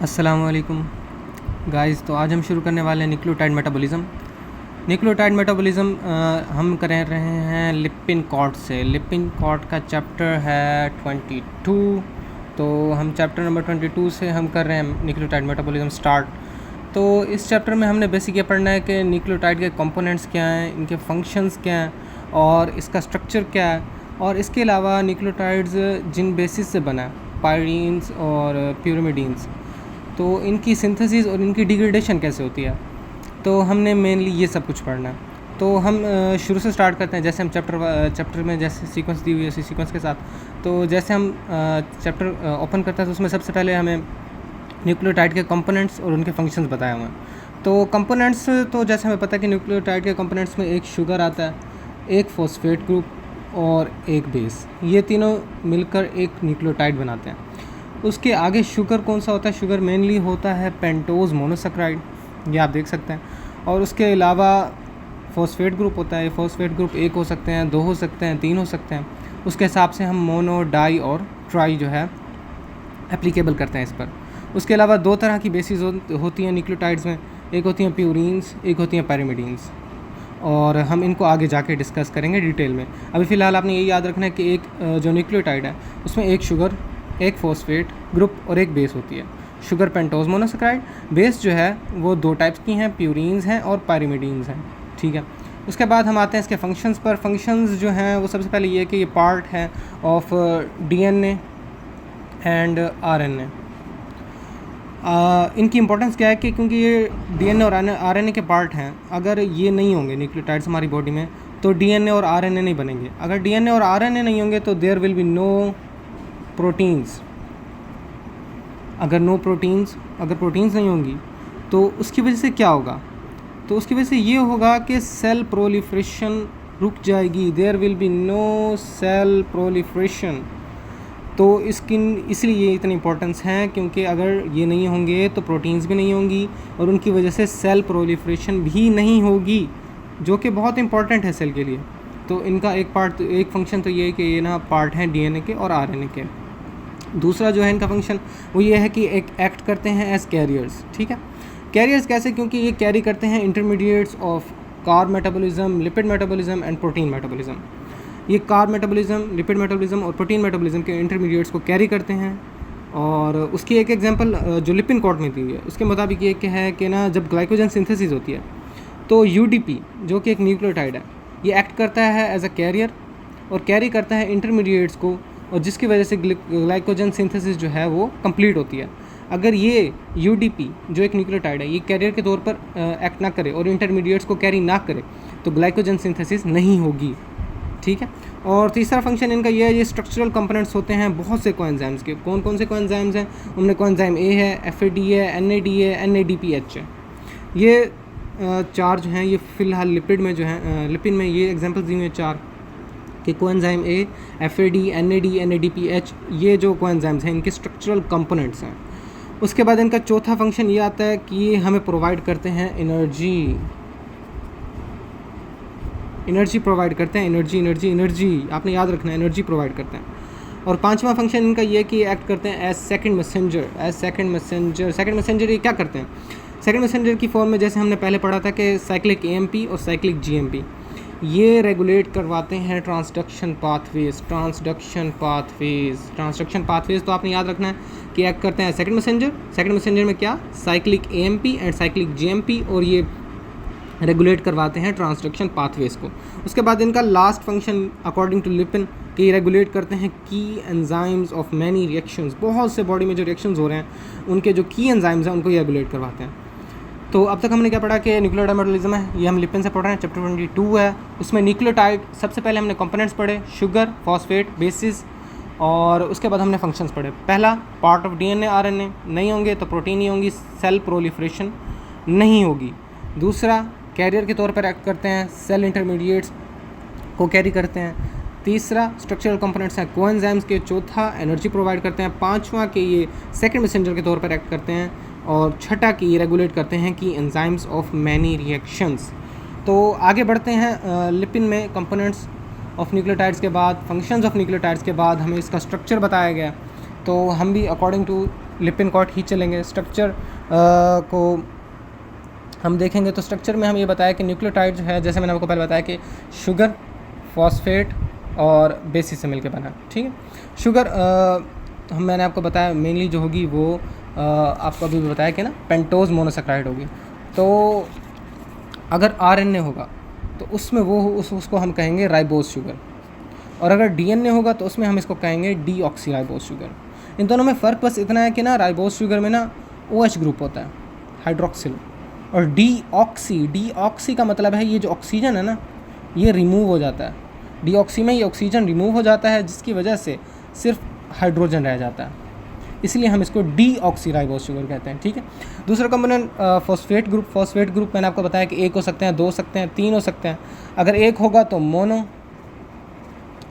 अस्सलामुअलैकुम गाइस। तो आज हम शुरू करने वाले हैं न्यूक्लियोटाइड मेटाबॉलिज्म। न्यूक्लियोटाइड मेटाबॉलिज्म हम कर रहे हैं लिपिन कॉर्ड से। लिपिन कॉर्ड का चैप्टर है 22। तो हम चैप्टर नंबर 22 से हम कर रहे हैं न्यूक्लियोटाइड मेटाबॉलिज्म स्टार्ट। तो इस चैप्टर में हमने बेसिक ये पढ़ना है कि न्यूक्लियोटाइड के कंपोनेंट्स क्या हैं, इनके फंक्शंस क्या हैं और इसका स्ट्रक्चर क्या है, और इसके अलावा न्यूक्लियोटाइड्स जिन बेसिस से बना है, पायरीन्स और प्यूरिमिडीन्स, तो इनकी सिंथेसिस और इनकी डिग्रेडेशन कैसे होती है। तो हमने मेनली ये सब कुछ पढ़ना है। तो हम शुरू से स्टार्ट करते हैं। जैसे हम चैप्टर में जैसे सीक्वेंस दी हुई है उसी सीक्वेंस के साथ। तो जैसे हम चैप्टर ओपन करते हैं तो उसमें सबसे पहले हमें न्यूक्लियोटाइड के कंपोनेंट्स और उनके फंक्शंस बताए हुए हैं। तो कंपोनेंट्स, तो जैसे हमें पता है कि न्यूक्लियोटाइड के कंपोनेंट्स में एक शुगर आता है, एक फॉस्फेट ग्रुप और एक बेस। ये तीनों मिलकर एक न्यूक्लियोटाइड बनाते हैं। उसके आगे शुगर कौन सा होता है? शुगर मेनली होता है पेंटोज मोनोसेक्राइड, ये आप देख सकते हैं। और उसके अलावा फॉस्फेट ग्रुप होता है। फॉस्फेट ग्रुप एक हो सकते हैं, दो हो सकते हैं, तीन हो सकते हैं। उसके हिसाब से हम मोनो, डाई और ट्राई जो है एप्लीकेबल करते हैं इस पर। उसके अलावा दो तरह की बेसिस होती हैं न्यूक्लियोटाइड्स में। एक होती हैं प्यूरीन्स, एक होती हैं पैरामिडीन्स, और हम इनको आगे जाके डिस्कस करेंगे डिटेल में। अभी फ़िलहाल आपने ये याद रखना है कि एक जो न्यूक्लियोटाइड है उसमें एक शुगर, एक फॉस्फेट ग्रुप और एक बेस होती है। शुगर पेंटोज मोनोसेक्राइड, बेस जो है वो दो टाइप्स की हैं, प्यूरीन्स हैं और पायरिमिडीन्स हैं। ठीक है। उसके बाद हम आते हैं इसके फंक्शंस पर। फंक्शंस जो हैं वो सबसे पहले ये कि ये पार्ट है ऑफ डीएनए एंड आरएनए। इनकी इंपॉर्टेंस क्या है कि क्योंकि ये डीएनए और आरएनए के पार्ट हैं, अगर ये नहीं होंगे न्यूक्लियोटाइड्स हमारी बॉडी में तो डीएनए और आरएनए नहीं बनेंगे। अगर डीएनए और आरएनए नहीं होंगे तो there will be no proteins. अगर प्रोटीन्स नहीं होंगी तो उसकी वजह से क्या होगा? तो उसकी वजह से ये होगा कि सेल प्रोलिफरेशन रुक जाएगी। There will be no cell proliferation. तो इसलिए ये इतनी इंपॉर्टेंस है, क्योंकि अगर ये नहीं होंगे तो प्रोटीन्स भी नहीं होंगी और उनकी वजह से सेल प्रोलिफरेशन भी नहीं होगी, जो कि बहुत इंपॉर्टेंट है सेल के लिए। तो इनका एक फंक्शन तो ये है कि ये ना पार्ट हैं डीएनए के और आरएनए के। दूसरा जो है इनका फंक्शन वो ये है कि एक एक्ट करते हैं एज कैरियर्स। ठीक है। कैरियर्स कैसे? क्योंकि ये कैरी करते हैं intermediates of carb metabolism, lipid metabolism and protein metabolism. ये कार्ब मेटाबॉलिज्म, लिपिड मेटाबॉलिज्म और प्रोटीन मेटाबॉलिज्म के इंटरमीडिएट्स को कैरी करते हैं। और उसकी एक एग्जांपल जो लिपिन कॉर्ड में दी हुई है उसके मुताबिक ये है कि ना, जब ग्लाइकोजन सिंथेसिस होती है तो यूडीपी जो कि एक न्यूक्लियोटाइड है, ये एक्ट करता है एज अ कैरियर और कैरी करता है इंटरमीडिएट्स को, और जिसकी वजह से ग्लाइकोजन सिंथेसिस जो है वो कंप्लीट होती है। अगर ये यूडीपी जो एक न्यूक्लियोटाइड है ये कैरियर के तौर पर एक्ट ना करे और इंटरमीडिएट्स को कैरी ना करे तो ग्लाइकोजन सिंथेसिस नहीं होगी। ठीक है। और तीसरा फंक्शन इनका ये है, ये स्ट्रक्चरल कंपोनेंट्स होते हैं बहुत से कोएंजाइम्स के। कौन कौन से कोएंजाइम्स हैं? उनमें कोएंजाइम ए है, एफएडी है, एनएडी है, एनएडीपीएच है। ये चार जो हैं ये फ़िलहाल लिपिड में जो है, लिपिन में ये एग्जांपल्स दी हुई हैं चार कि coenzyme A, FAD, NAD, NADPH, ये जो कोएंजाइम्स हैं इनके स्ट्रक्चरल कंपोनेंट्स हैं। उसके बाद इनका चौथा फंक्शन ये आता है कि ये हमें प्रोवाइड करते हैं एनर्जी प्रोवाइड करते हैं। एनर्जी आपने याद रखना है, एनर्जी प्रोवाइड करते हैं। और पांचवा फंक्शन इनका ये है कि एक्ट करते हैं एज सेकंड मैसेंजर। ये क्या करते हैं? सेकंड मैसेंजर की फॉर्म में जैसे हमने पहले पढ़ा था कि साइक्लिक एएमपी और साइक्लिक जीएमपी ये रेगुलेट करवाते हैं ट्रांसडक्शन पाथवेज। ट्रांसडक्शन पाथवेज तो आपने याद रखना है कि एक्ट करते हैं सेकंड मैसेंजर में क्या? Cyclic AMP and cyclic GMP, और ये रेगुलेट करवाते हैं ट्रांसडक्शन पाथवेज को। उसके बाद इनका last function according to Lipin कि ये रेगुलेट करते हैं की एंजाइम्स ऑफ मैनी रिएक्शंस। बहुत से बॉडी में जो रिएक्शंस हो रहे हैं उनके जो की एंजाइम्स हैं उनको ये रेगुलेट करवाते हैं। तो अब तक हमने क्या पढ़ा कि न्यूक्लियोटाइड मेटाबॉलिज्म है, ये हम लिपिन से पढ़ रहे हैं। चैप्टर 22 है, उसमें न्यूक्लियोटाइड सबसे पहले हमने कंपोनेंट्स पढ़े, शुगर, फॉस्फेट, बेसिस, और उसके बाद हमने फंक्शंस पढ़े। पहला, पार्ट ऑफ डीएनए आरएनए नहीं होंगे तो प्रोटीन नहीं होंगी, सेल प्रोलिफरेशन नहीं होगी। दूसरा, कैरियर के तौर पर एक्ट करते हैं, सेल इंटरमीडिएट्स को कैरी करते हैं। तीसरा, स्ट्रक्चरल कंपोनेंट्स हैं कोएंजाइम्स के। चौथा, एनर्जी प्रोवाइड करते हैं। पांचवा कि ये सेकंड मैसेंजर के तौर पर एक्ट करते हैं। और छठा कि ये रेगुलेट करते हैं कि एंजाइम्स ऑफ मैनी रिएक्शंस। तो आगे बढ़ते हैं लिपिन में कंपोनेंट्स ऑफ न्यूक्लियोटाइड्स के बाद, फंक्शंस ऑफ न्यूक्लियोटाइड्स के बाद हमें इसका स्ट्रक्चर बताया गया। तो हम भी अकॉर्डिंग टू लिपिन कॉर्ड ही चलेंगे। स्ट्रक्चर को हम देखेंगे तो स्ट्रक्चर में हम ये बताया कि न्यूक्लियोटाइड जो है, जैसे मैंने आपको पहले बताया कि शुगर, फॉस्फेट और बेसिस से मिलकर बना, ठीक है। शुगर मैंने आपको बताया मेनली जो होगी वो आपको अभी भी बताया कि ना पेंटोज मोनोसेक्राइड होगी। तो अगर आरएनए होगा तो उसमें वो उसको हम कहेंगे राइबोज शुगर, और अगर डीएनए होगा तो उसमें हम इसको कहेंगे डीऑक्सी राइबोज शुगर। इन दोनों में फ़र्क बस इतना है कि ना राइबोज शुगर में ना OH ग्रुप होता है, हाइड्रोक्सिल, और डीऑक्सी का मतलब है ये जो ऑक्सीजन है ना ये रिमूव हो जाता है। डीऑक्सी में ये ऑक्सीजन रिमूव हो जाता है, जिसकी वजह से सिर्फ हाइड्रोजन रह जाता है, इसलिए हम इसको डीऑक्सी राइबोज शुगर कहते हैं, ठीक है। दूसरा component phosphate group. Phosphate group मैंने आपको बताया कि 1 हो सकते हैं, 2 हो सकते हैं, 3 हो सकते हैं। अगर 1 होगा तो मोनो,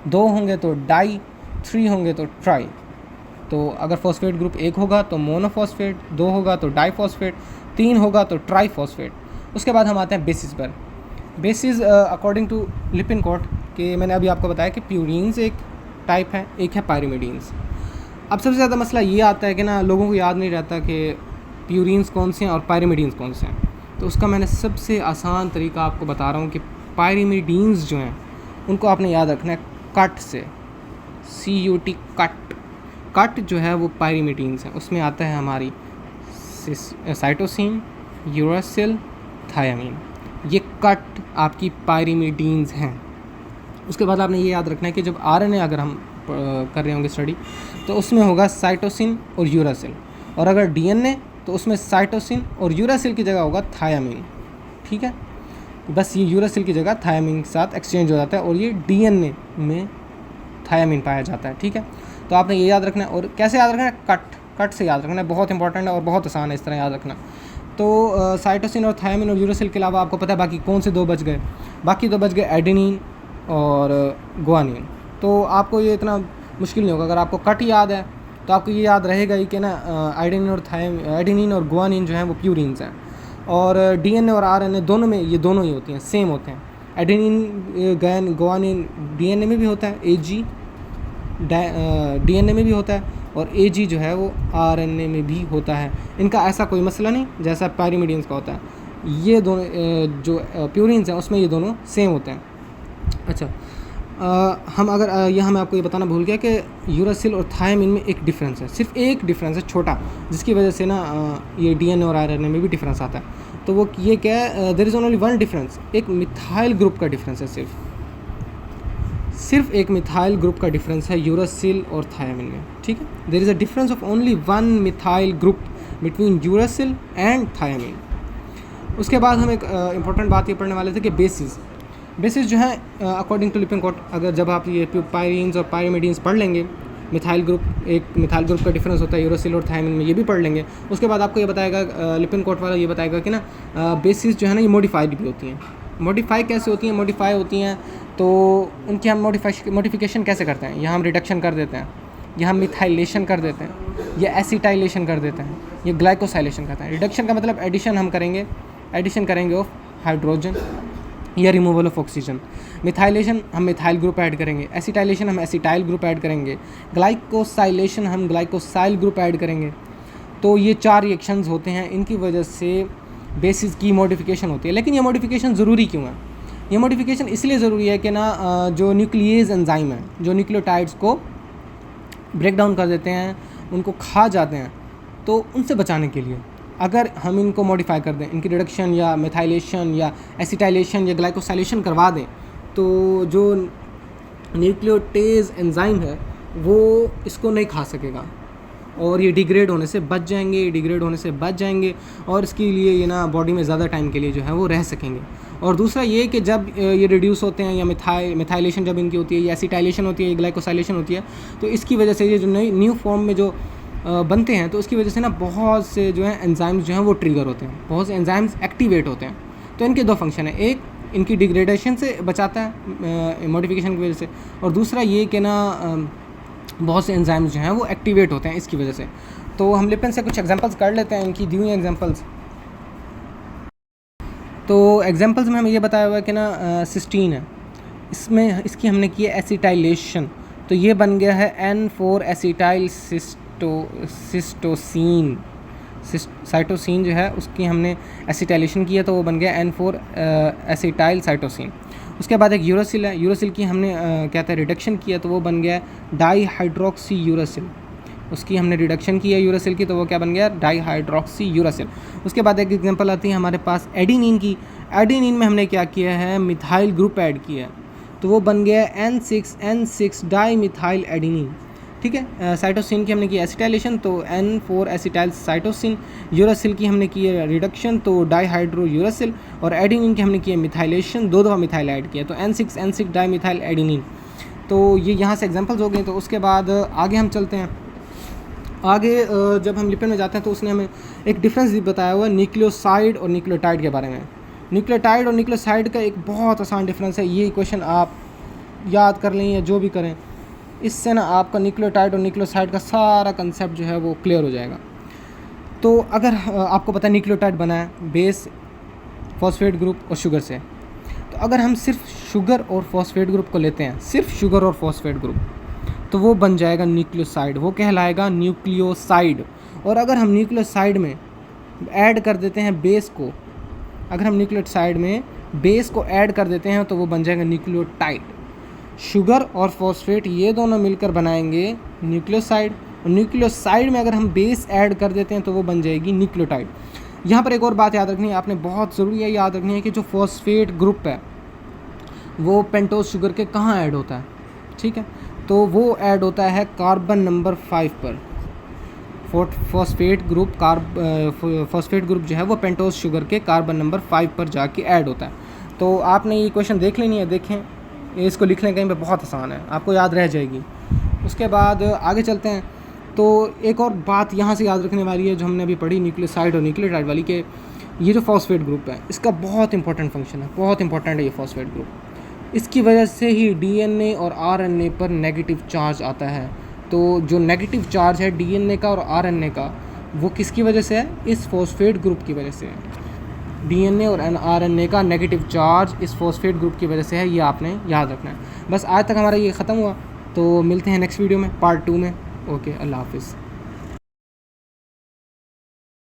2 होंगे तो डाई, 3 होंगे तो ट्राई। तो अगर फॉस्फेट ग्रुप 1 होगा तो मोनोफॉस्फेट, 2 होगा तो डाईफॉस्फेट, 3 होगा तो ट्राईफॉस्फेट। उसके बाद हम आते हैं बेसिस पर। Basis according to Lippincott के मैंने अभी आपको बताया कि प्यूरीन्स एक टाइप है, एक है पायरिमिडीन्स। अब सबसे ज़्यादा मसला ये आता है कि ना लोगों को याद नहीं रहता कि प्यूरीन्स कौन से हैं और पायरिमिडीन्स कौन से हैं। तो उसका मैंने सबसे आसान तरीका आपको बता रहा हूँ कि पायरिमिडीन्स जो हैं उनको आपने याद रखना है कट से, CUT कट। कट जो है वो पायरिमिडीन्स हैं, उसमें आता है हमारी साइटोसिन, यूरासिल, थायामीन। ये कट आपकी पायरिमिडीन्स हैं। उसके बाद आपने ये याद रखना है कि जब RNA अगर हम कर रहे होंगे स्टडी तो उसमें होगा साइटोसिन और यूरासिल, और अगर DNA तो उसमें साइटोसिन और यूरासिल की जगह होगा थायामीन, ठीक है। बस ये यूरासिल की जगह थायामीन के साथ एक्सचेंज हो जाता है और ये DNA में थायामीन पाया जाता है, ठीक है। तो आपने ये याद रखना है। और कैसे याद रखना है? कट से याद रखना है, बहुत इंपॉर्टेंट है और बहुत आसान है इस तरह याद रखना। तो साइटोसिन और थायामीन और यूरासिल के अलावा आपको पता है बाकी कौन से 2 बच गए? बाकी 2 बच गए एडेनिन और गुआनिन। तो आपको ये इतना मुश्किल नहीं होगा, अगर आपको कट याद है तो आपको ये याद रहेगा ही कि ना एडेनिन और गुआनिन जो हैं वो प्यूरीन्स हैं, और DNA और RNA दोनों में ये दोनों ही होती हैं, सेम होते हैं। एडेनिन गुआनिन DNA में भी होता है, AG DNA में भी होता है, और AG जो है वो RNA में भी होता है। इनका ऐसा कोई मसला नहीं जैसा पायरिमिडीन्स का होता है। ये दोनों जो प्यूरीन्स हैं उसमें ये दोनों सेम होते हैं। अच्छा, हम अगर यहाँ मैं आपको ये बताना भूल गया कि यूरासिल और थायामीन में एक डिफरेंस है, सिर्फ एक डिफरेंस है छोटा, जिसकी वजह से ना ये DNA और RNA में भी डिफरेंस आता है। तो वो ये क्या है? There is only one difference, एक मिथाइल ग्रुप का डिफरेंस है, सिर्फ एक मिथाइल ग्रुप का डिफरेंस है यूरासिल और थायामीन में, ठीक है। There is a difference of only one methyl group between uracil and thymine. उसके बाद हम एक इम्पॉर्टेंट बात ये पढ़ने वाले थे कि बेसिस जो है अकॉर्डिंग टू लिपिन कॉर्ड, अगर जब आप ये पायरीन्स और पायरिमिडीन्स पढ़ लेंगे, मिथाइल ग्रुप का डिफरेंस होता है यूरासिल और थायामीन में, ये भी पढ़ लेंगे। उसके बाद आपको ये बताएगा लिपिन कॉर्ड वाला ये बताएगा कि ना बेसिस जो है ना ये मॉडिफाइड भी होती हैं। मॉडिफाई कैसे होती हैं? मॉडिफाई होती हैं तो उनकी हम मॉडिफिकेशन कैसे करते हैं? यहाँ हम रिडक्शन कर देते हैं, या हम मिथाइलेशन कर देते हैं, या एसिटाइलेशन कर देते हैं, या ग्लाइकोसाइलेशन करते हैं। रिडक्शन का मतलब एडिशन हम करेंगे, ऑफ हाइड्रोजन या रिमूवल ऑफ ऑक्सीजन। मिथाइलेशन हम मिथाइल ग्रुप ऐड करेंगे, एसिटाइलेशन हम एसिटाइल ग्रुप ऐड करेंगे, ग्लाइकोसाइलेशन हम ग्लाइकोसाइल ग्रुप ऐड करेंगे। तो ये 4 रिएक्शंस होते हैं, इनकी वजह से बेसिस की मॉडिफिकेशन होती है। लेकिन ये मॉडिफिकेशन ज़रूरी क्यों है? ये मॉडिफिकेशन इसलिए ज़रूरी है कि ना जो न्यूक्लियेज एंजाइम है, जो न्यूक्लियोटाइड्स को ब्रेक डाउन कर देते हैं, उनको खा जाते हैं, तो उनसे बचाने के लिए अगर हम इनको मॉडिफाई कर दें, इनकी रिडक्शन या मिथाइलेशन या एसिटाइलेशन या ग्लाइकोसाइलेशन करवा दें, तो जो न्यूक्लियोटेज एंजाइम है वो इसको नहीं खा सकेगा और ये डिग्रेड होने से बच जाएंगे, और इसके लिए ये ना बॉडी में ज़्यादा टाइम के लिए जो है वो रह सकेंगे। और दूसरा ये कि जब ये रिड्यूस होते हैं या मिथाइलेशन जब इनकी होती है, या एसिटाइलेशन होती है, या ग्लाइकोसाइलेशन होती है, तो इसकी वजह से ये जो न्यू फॉर्म में जो बनते हैं, तो उसकी वजह से ना बहुत से जो हैं एंजाइम्स जो हैं वो ट्रिगर होते हैं, बहुत से एंजाइम्स एक्टिवेट होते हैं। तो इनके 2 फंक्शन है, एक इनकी डिग्रेडेशन से बचाता है मॉडिफिकेशन की वजह से, और दूसरा ये कि ना बहुत से एंजाइम्स जो हैं वो एक्टिवेट होते हैं इसकी वजह से। तो हम लिपिन से कुछ एग्जांपल्स कर लेते हैं, इनकी दी हुई एग्जांपल्स। तो एग्जांपल्स में हमें ये बताया हुआ है कि ना सिस्टीन है, इसमें इसकी हमने की है एसिटाइलेशन, तो ये बन गया है N4 एसिटाइल सिस्टोसिन। साइटोसिन जो है उसकी हमने एसिटाइलेशन किया तो वो बन गया N4 एसिटाइल साइटोसिन। उसके बाद एक यूरासिल है, यूरासिल की हमने कहते हैं रिडक्शन किया तो वो बन गया डाईहाइड्रोक्सी यूरासिल। उसकी हमने रिडक्शन किया यूरासिल की तो वो क्या बन गया, डाईहाइड्रोक्सी यूरासिल। उसके बाद एक एग्जांपल आती है हमारे पास एडिनिन की। एडिनिन में हमने क्या किया है, मिथाइल ग्रुप ऐड किया है तो वो बन गया N6 डाई मिथाइल एडिनिन। ठीक है, साइटोसिन की हमने की एसिटाइलेशन तो N4 एसिटाइल साइटोसिन। यूरासिल की हमने की रिडक्शन तो डाईहाइड्रो यूरासिल। और एडिनिन की हमने की मिथाइलेशन, 2 दफ़ा मिथाइल ऐड किया तो N6 डाई मिथाइल एडिनिन। तो ये यहाँ से एग्जांपल्स हो गए। तो उसके बाद आगे हम चलते हैं। आगे जब हम लिपिड में जाते हैं तो उसने हमें एक डिफरेंस भी बताया हुआ है न्यूक्लियोसाइड और न्यूक्लियोटाइड के बारे में। न्यूक्लियोटाइड और न्यूक्लियोसाइड का एक बहुत आसान डिफरेंस है, ये क्वेश्चन आप याद कर लें या जो भी करें, इससे ना आपका न्यूक्लियोटाइड और न्यूक्लियोसाइड का सारा कंसेप्ट जो है वो क्लियर हो जाएगा। तो अगर आपको पता है न्यूक्लियोटाइड बना है बेस, फॉस्फेट ग्रुप और शुगर से, तो अगर हम सिर्फ शुगर और फॉस्फेट ग्रुप को लेते हैं, सिर्फ शुगर और फॉस्फेट ग्रुप, तो वो बन जाएगा न्यूक्लियोसाइड, वो कहलाएगा न्यूक्लियोसाइड। और अगर हम न्यूक्लियोसाइड में ऐड कर देते हैं बेस को, अगर हम न्यूक्लियोसाइड में बेस को ऐड कर देते हैं तो वो बन जाएगा न्यूक्लियोटाइड। शुगर और फॉस्फेट ये दोनों मिलकर बनाएंगे न्यूक्लियोसाइड, और न्यूक्लियोसाइड में अगर हम बेस ऐड कर देते हैं तो वो बन जाएगी न्यूक्लियोटाइड। यहाँ पर एक और बात याद रखनी है आपने, बहुत ज़रूरी है याद रखनी है कि जो फॉस्फेट ग्रुप है वो पेंटोज शुगर के कहाँ ऐड होता है। ठीक है, तो वो ऐड होता है कार्बन नंबर 5 पर। फॉस्फेट ग्रुप जो है वो पेंटोज शुगर के कार्बन नंबर 5 पर जाके ऐड होता है। तो आपने ये क्वेश्चन देख लेनी है, देखें, इसको लिख लें कहीं पे, बहुत आसान है, आपको याद रह जाएगी। उसके बाद आगे चलते हैं। तो एक और बात यहाँ से याद रखने वाली है जो हमने अभी पढ़ी न्यूक्लियोसाइड और न्यूक्लियोटाइड वाली, के ये जो फॉस्फेट ग्रुप है इसका बहुत इंपॉर्टेंट फंक्शन है, बहुत इंपॉर्टेंट है ये फॉस्फेट ग्रुप। इसकी वजह से ही डीएनए और आरएनए पर नेगेटिव चार्ज आता है। तो जो नेगेटिव चार्ज है डीएनए का और आरएनए का, वो किसकी वजह से है, इस फॉस्फेट ग्रुप की वजह से है। डीएनए और आरएनए का नेगेटिव चार्ज इस फॉस्फेट ग्रुप की वजह से है, ये आपने याद रखना है। बस आज तक हमारा ये ख़त्म हुआ, तो मिलते हैं नेक्स्ट वीडियो में, पार्ट 2 में। ओके, अल्लाह हाफिज़।